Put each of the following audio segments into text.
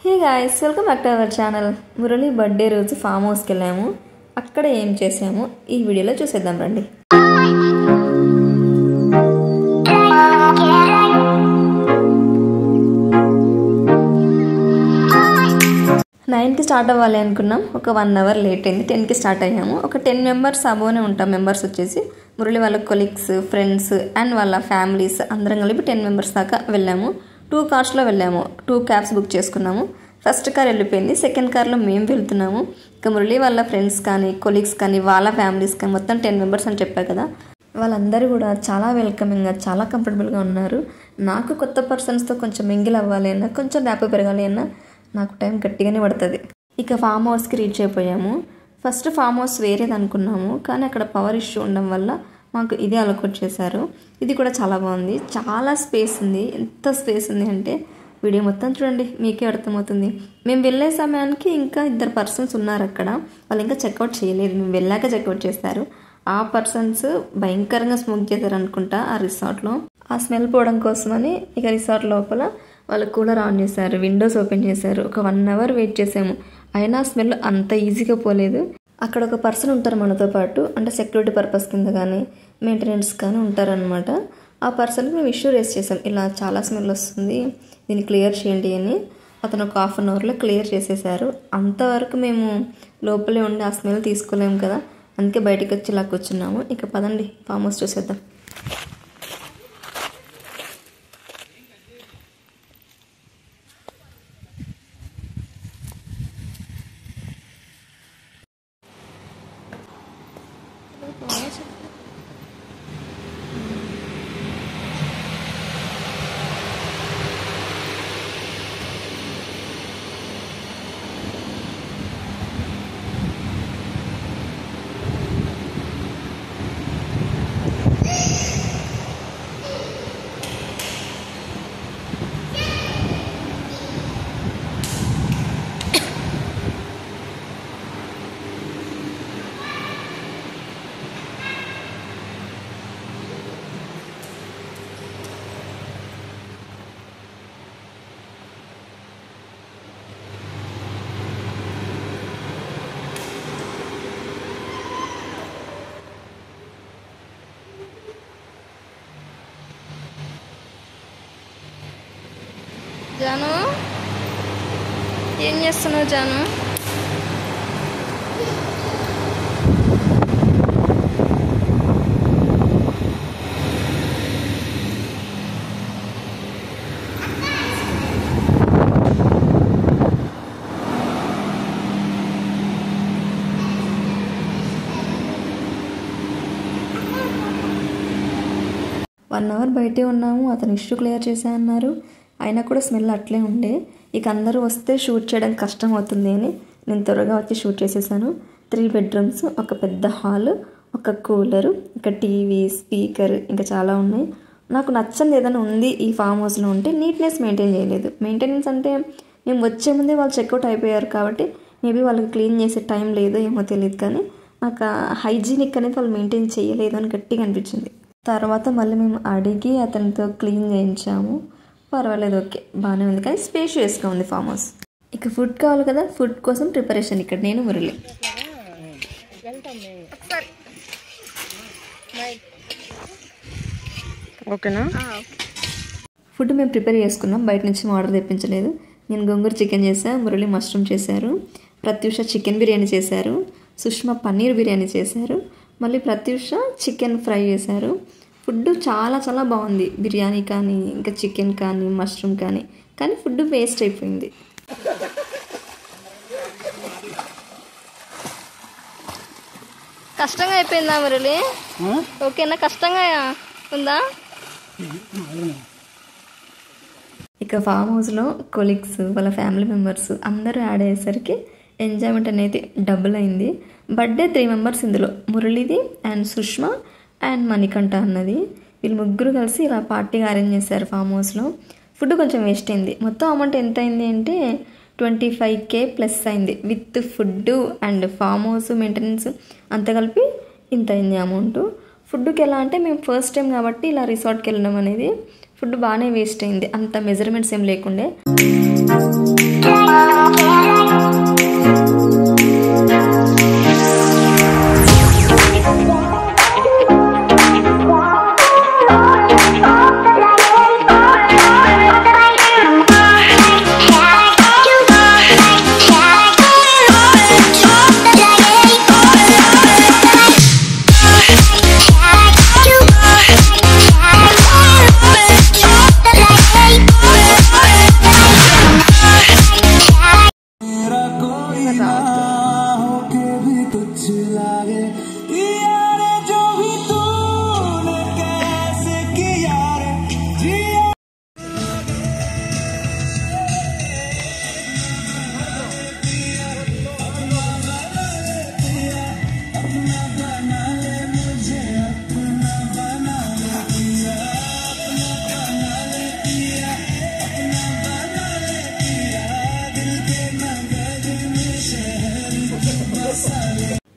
Hey guys, welcome back to our channel. Murali birthday రోజు form హౌస్కి వెళ్ళాము. అక్కడ ఏం చేసామో ఈ వీడియోలో చూసేద్దాం రండి. 9కి స్టార్ట్ అవ్వాలి అనుకున్నాం. ఒక 1 అవర్ లేట్ అయింది. 10కి స్టార్ట్ అయ్యాము. ఒక 10 మెంబర్స్ అబోనే ఉంటాం. మెంబర్స్ వచ్చేసి మురళి వాళ్ళ కొలీగ్స్, ఫ్రెండ్స్ అండ్ వాళ్ళ ఫ్యామిలీస్ అందరం కలిపి 10 మెంబర్స్ దాకా వెళ్ళాము. 2 కార్స్లో వెళ్ళాము. 2 క్యాబ్స్ బుక్ చేసుకున్నాము. ఫస్ట్ కార్ వెళ్ళిపోయింది. సెకండ్ కార్లో మేము వెళ్తున్నాము. ఇక మురళి వాళ్ళ ఫ్రెండ్స్ కానీ, కొలీగ్స్ కానీ, వాళ్ళ ఫ్యామిలీస్ కానీ మొత్తం 10 మెంబర్స్ అని చెప్పా కదా, వాళ్ళందరూ కూడా చాలా వెల్కమింగ్గా, చాలా కంఫర్టబుల్గా ఉన్నారు. నాకు కొత్త పర్సన్స్తో కొంచెం మింగిల్ అవ్వాలి అన్నా, కొంచెం ర్యాప్ పెరగాలి అన్నా నాకు టైం గట్టిగానే పడుతుంది. ఇక ఫామ్ హౌస్కి రీచ్ అయిపోయాము. ఫస్ట్ ఫామ్ హౌస్ వేరేది అనుకున్నాము, కానీ అక్కడ పవర్ ఇష్యూ ఉండడం వల్ల మాకు ఇదే అలొకేట్ చేశారు. ఇది కూడా చాలా బాగుంది. చాలా స్పేస్ ఉంది. ఎంత స్పేస్ ఉంది అంటే వీడియో మొత్తం చూడండి, మీకే అర్థమవుతుంది. మేము వెళ్ళే సమయానికి ఇంకా 2 పర్సన్స్ ఉన్నారు అక్కడ. వాళ్ళు ఇంకా చెక్అవుట్ చేయలేదు. మేము వెళ్ళాక చెక్అవుట్ చేస్తారు. ఆ పర్సన్స్ భయంకరంగా స్మోక్ చేశారు అనుకుంటా ఆ రిసార్ట్లో. ఆ స్మెల్ పోవడం కోసమని ఇక రిసార్ట్ లోపల వాళ్ళు కూలర్ ఆన్ చేశారు, విండోస్ ఓపెన్ చేశారు. ఒక 1 అవర్ వెయిట్ చేసాము. అయినా స్మెల్ అంత ఈజీగా పోలేదు. అక్కడ ఒక పర్సన్ ఉంటారు మనతో పాటు, అంటే సెక్యూరిటీ పర్పస్ కింద కానీ మెయింటెనెన్స్ కానీ ఉంటారనమాట. ఆ పర్సన్కి మేము ఇష్యూ రేస్ చేసాం, ఇలా చాలా స్మెల్ వస్తుంది, దీన్ని క్లియర్ చేయండి అని. అతను ఒక 1/2 అవర్లో క్లియర్ చేసేసారు. అంతవరకు మేము లోపలే ఉండి ఆ స్మెల్ తీసుకోలేము కదా, అందుకే బయటికి వచ్చి ఇలా కూర్చున్నాము. ఇక పదండి ఫామ్ హౌస్ చూసేద్దాం. జాను, ఏం చేస్తున్నావు జాను? వన్ అవర్ బయటే ఉన్నాము. అతను ఇష్యూ క్లియర్ చేశా అన్నారు. అయినా కూడా స్మెల్ అట్లే ఉండే. ఇక అందరూ వస్తే షూట్ చేయడం కష్టం అవుతుంది అని నేను త్వరగా వచ్చి షూట్ చేసేసాను. 3 బెడ్రూమ్స్, ఒక పెద్ద హాల్, ఒక కూలరు, ఇక టీవీ, స్పీకర్, ఇంకా చాలా ఉన్నాయి. నాకు నచ్చంది ఏదైనా ఉంది ఈ ఫామ్ హౌస్లో ఉంటే నీట్నెస్ మెయింటైన్ చేయలేదు. మెయింటెనెన్స్ అంటే మేము వచ్చే ముందే వాళ్ళు చెక్అవుట్ అయిపోయారు కాబట్టి మేబీ వాళ్ళకి క్లీన్ చేసే టైం లేదో ఏమో తెలియదు, కానీ నాకు హైజీనిక్ అనేది వాళ్ళు మెయింటైన్ చేయలేదు అని గట్టిగా అనిపించింది. తర్వాత మళ్ళీ మేము అడిగి అతనితో క్లీన్ చేయించాము. పర్వాలేదు, ఓకే, బాగానే ఉంది, కానీ స్పేషియస్గా ఉంది ఫామ్ హౌస్. ఇక ఫుడ్ కావాలి కదా, ఫుడ్ కోసం ప్రిపరేషన్. ఇక్కడ నేను మురళి ఓకేనా. ఫుడ్ మేము ప్రిపేర్ చేసుకున్నాం, బయట నుంచి ఆర్డర్ తెప్పించలేదు. నేను గోంగూర చికెన్ చేశాను, మురళి మష్రూమ్ చేశారు, ప్రత్యూష చికెన్ బిర్యానీ చేశారు, సుష్మా పన్నీర్ బిర్యానీ చేశారు, మళ్ళీ ప్రత్యూష చికెన్ ఫ్రై చేశారు. ఫుడ్ చాలా చాలా బాగుంది. బిర్యానీ కానీ, ఇంకా చికెన్ కానీ, మష్రూమ్ కానీ ఫుడ్ వేస్ట్ అయిపోయింది. కష్టంగా అయిపోయిందా మురళి? ఓకేనా, కష్టంగా ఉందా? ఇక ఫామ్ హౌస్లో కొలీగ్స్, వాళ్ళ ఫ్యామిలీ మెంబర్స్ అందరూ యాడ్ అయ్యేసరికి ఎంజాయ్మెంట్ అనేది డబుల్ అయింది. బర్త్డే 3 మెంబర్స్ ఇందులో, మురళిది అండ్ సుష్మా అండ్ మణికంఠ అన్నది. వీళ్ళు ముగ్గురు కలిసి ఇలా పార్టీగా అరేంజ్ చేశారు ఫామ్ హౌస్లో. ఫుడ్ కొంచెం వేస్ట్ అయింది. మొత్తం అమౌంట్ ఎంత అయింది అంటే 25K ప్లస్ అయింది with food and farm house maintenance అంతా కలిపి ఇంత అయింది అమౌంట్. ఫుడ్కి ఎలా అంటే మేము ఫస్ట్ టైం కాబట్టి ఇలా రిసార్ట్కి వెళ్ళడం అనేది ఫుడ్ బాగానే వేస్ట్ అయింది, అంత మెజర్మెంట్స్ ఏం లేకుండే.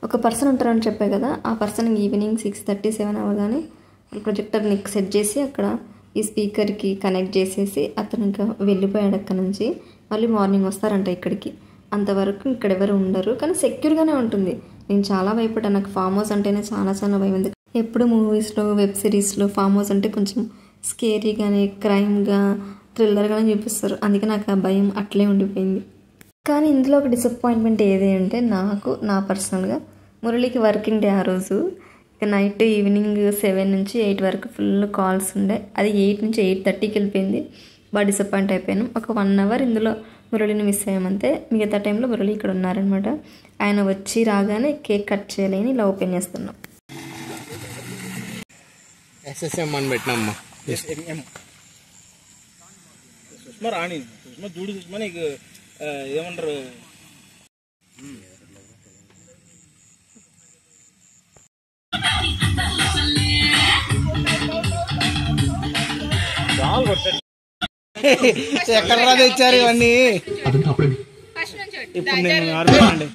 ఒక పర్సన్ ఉంటారని చెప్పే కదా, ఆ పర్సన్ ఈవినింగ్ 6:37 అవ్వగానే ప్రొజెక్టర్ని సెట్ చేసి అక్కడ ఈ స్పీకర్కి కనెక్ట్ చేసేసి అతను ఇంకా వెళ్ళిపోయాడు అక్కడ నుంచి. మళ్ళీ మార్నింగ్ వస్తారంట ఇక్కడికి. అంతవరకు ఇక్కడ ఎవరు ఉండరు, కానీ సెక్యూర్గానే ఉంటుంది. నేను చాలా భయపడ్డాను. నాకు ఫామ్ హౌస్ అంటేనే చాలా భయం ఉంది. ఎప్పుడు మూవీస్లో, వెబ్ సిరీస్లో ఫామ్ హౌస్ అంటే కొంచెం స్కేరీగానే, క్రైమ్గా, థ్రిల్లర్గానే చూపిస్తారు. అందుకే నాకు ఆ భయం అట్లే ఉండిపోయింది. కానీ ఇందులో ఒక డిసప్పాయింట్మెంట్ ఏది అంటే, నా పర్సనల్గా మురళికి వర్కింగ్ డే ఆ రోజు. ఇక నైట్ ఈవినింగ్ 7 నుంచి 8 వరకు ఫుల్ కాల్స్ ఉండే. అది 8 నుంచి 8:30కి వెళ్ళిపోయింది. బాగా డిసప్పాయింట్ అయిపోయాను. ఒక 1 అవర్ ఇందులో మురళిని మిస్ అయ్యామంతే. మిగతా టైంలో మురళి ఇక్కడ ఉన్నారనమాట. ఆయన వచ్చి రాగానే కేక్ కట్ చేయలేని ఇలా ఓపెన్ చేస్తున్నాం. SSM అని పెట్టినమ్మా. సుష్మా రాణి, సుష్మా చూడు, సుష్మా నీకు ఏమంటారు, ఎక్కడ తెచ్చారు ఇవన్నీ? ఇప్పుడు నేను ఆడుతానండి.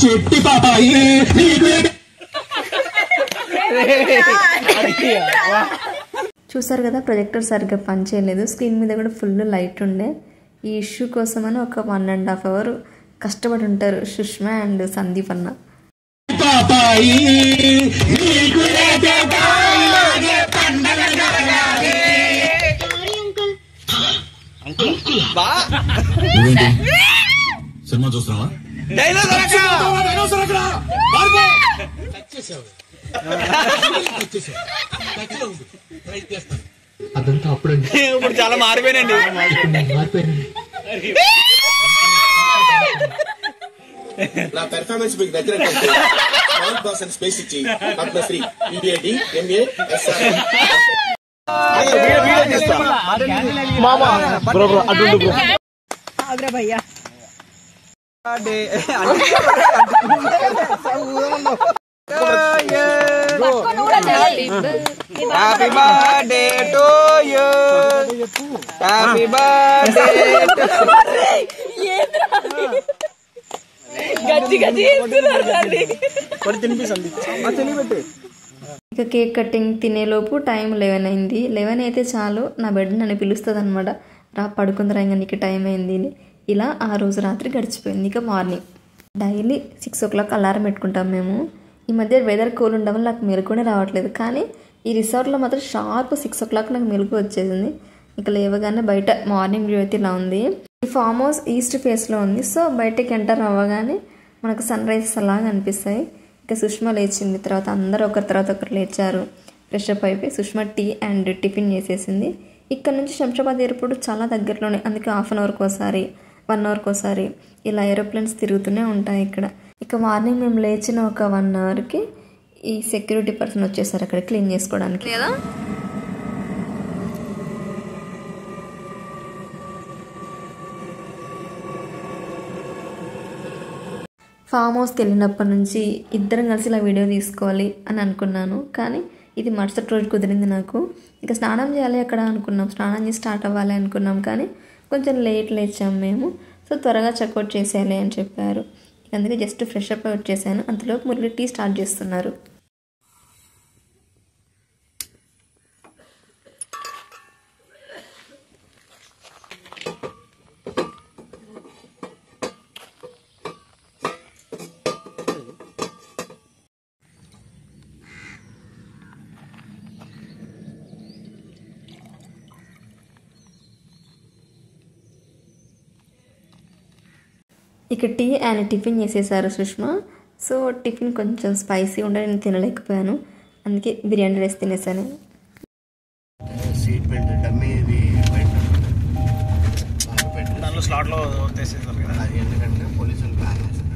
చెట్టి పాపాయి చూసారు కదా, ప్రొజెక్టర్ సరిగ్గా పనిచేయలేదు. స్క్రీన్ మీద కూడా ఫుల్ లైట్ ఉండే. ఈ ఇష్యూ కోసమని ఒక 1.5 అవర్ కష్టపడి ఉంటారు సుష్మా అండ్ సందీప్ అన్న. సినిమా చూస్తున్నావా? అదంతా అప్పుడు ఇప్పుడు చాలా మారిపోయినండి. నా పెర్ఫార్మెన్స్ మీకు నచ్చినట్లయితే పర్సన్ స్పేస్ ఇచ్చి Padmashri PhD MA SR happy birthday to you, happy birthday. ఇక కేక్ కటింగ్ తినేలోపు టైం 11 అయింది. 11 అయితే చాలు నా బెడ్ నన్ను పిలుస్తుంది అనమాట. రా పడుకుందరా, ఇంకా నీకు టైం అయింది. ఇలా ఆ రోజు రాత్రి గడిచిపోయింది. ఇక మార్నింగ్ డైలీ 6 o'clock అలారం పెట్టుకుంటాం మేము. ఈ మధ్య వెదర్ కూల్ ఉండడం వల్ల నాకు మెలకునే రావట్లేదు, కానీ ఈ రిసార్ట్లో మాత్రం షార్ప్ 6 o'clock నాకు మెలకు వచ్చేసింది. ఇక లేవగానే బయట మార్నింగ్ వ్యూ అయితే ఇలా ఉంది. ఈ ఫామ్ హౌస్ ఈస్ట్ ఫేస్లో ఉంది. సో బయటకి ఎంటర్ అవ్వగానే మనకు సన్ రైజెస్ అలాగా అనిపిస్తాయి. ఇక సుష్మా లేచింది. తర్వాత అందరూ ఒకరి తర్వాత ఒకరు లేచారు. ఫ్రెష్ అప్ అయిపోయి సుష్మా టీ అండ్ టిఫిన్ చేసేసింది. ఇక్కడ నుంచి శంషాబాద్ ఎయిర్పోర్ట్ చాలా దగ్గరలోనే, అందుకే 1/2 అవర్కి ఒకసారి 1 అవర్కి ఒకసారి ఇలా ఏరోప్లేన్స్ తిరుగుతూనే ఉంటాయి ఇక్కడ. ఇక మార్నింగ్ మేము లేచిన ఒక 1 అవర్కి ఈ సెక్యూరిటీ పర్సన్ వచ్చేసారు అక్కడ క్లీన్ చేసుకోవడానికి. లేదా ఫామ్ హౌస్కి వెళ్ళినప్పటి నుంచి ఇద్దరం కలిసి ఇలా వీడియో తీసుకోవాలి అని అనుకున్నాను, కానీ ఇది మరుసటి రోజు కుదిరింది నాకు. ఇక స్నానం చేయాలి అక్కడ అనుకున్నాం, స్నానం చేసి స్టార్ట్ అవ్వాలి అనుకున్నాం, కానీ కొంచెం లేచాము మేము. సో త్వరగా చెక్అవుట్ చేసేయాలి అని చెప్పారు. అందుకే జస్ట్ ఫ్రెష్ అప్ వచ్చేసాను. అంతలోపు మురళి టీ స్టార్ట్ చేస్తున్నారు. ఇక టీ అండ్ టిఫిన్ చేసేసారు సుష్మా. సో టిఫిన్ కొంచెం స్పైసీ ఉండే నేను తినలేకపోయాను, అందుకే బిర్యానీ రైస్ తినేసాను. సీట్ బెల్ట్ డమ్మీ ఇది బయట లాస్ట్లో స్లాట్లో తీసేసారు కదా, ఎందుకంటే పోలీసులు ప్లాన్ చేస్తారు.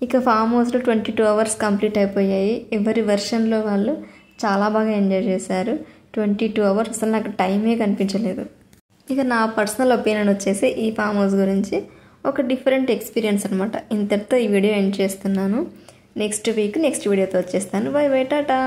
ఇక ఫామ్ హౌస్లో 22 అవర్స్ కంప్లీట్ అయిపోయాయి. ఎవరి వెర్షన్లో వాళ్ళు చాలా బాగా ఎంజాయ్ చేశారు. 22 అవర్స్ అసలు నాకు టైమే కనిపించలేదు. ఇక నా పర్సనల్ ఒపీనియన్ వచ్చేసి ఈ ఫామ్ హౌస్ గురించి ఒక డిఫరెంట్ ఎక్స్పీరియన్స్ అనమాట. ఇంతటితో ఈ వీడియో ఎండ్ చేస్తున్నాను. నెక్స్ట్ వీక్ నెక్స్ట్ వీడియోతో వచ్చేస్తాను. By by, Tata.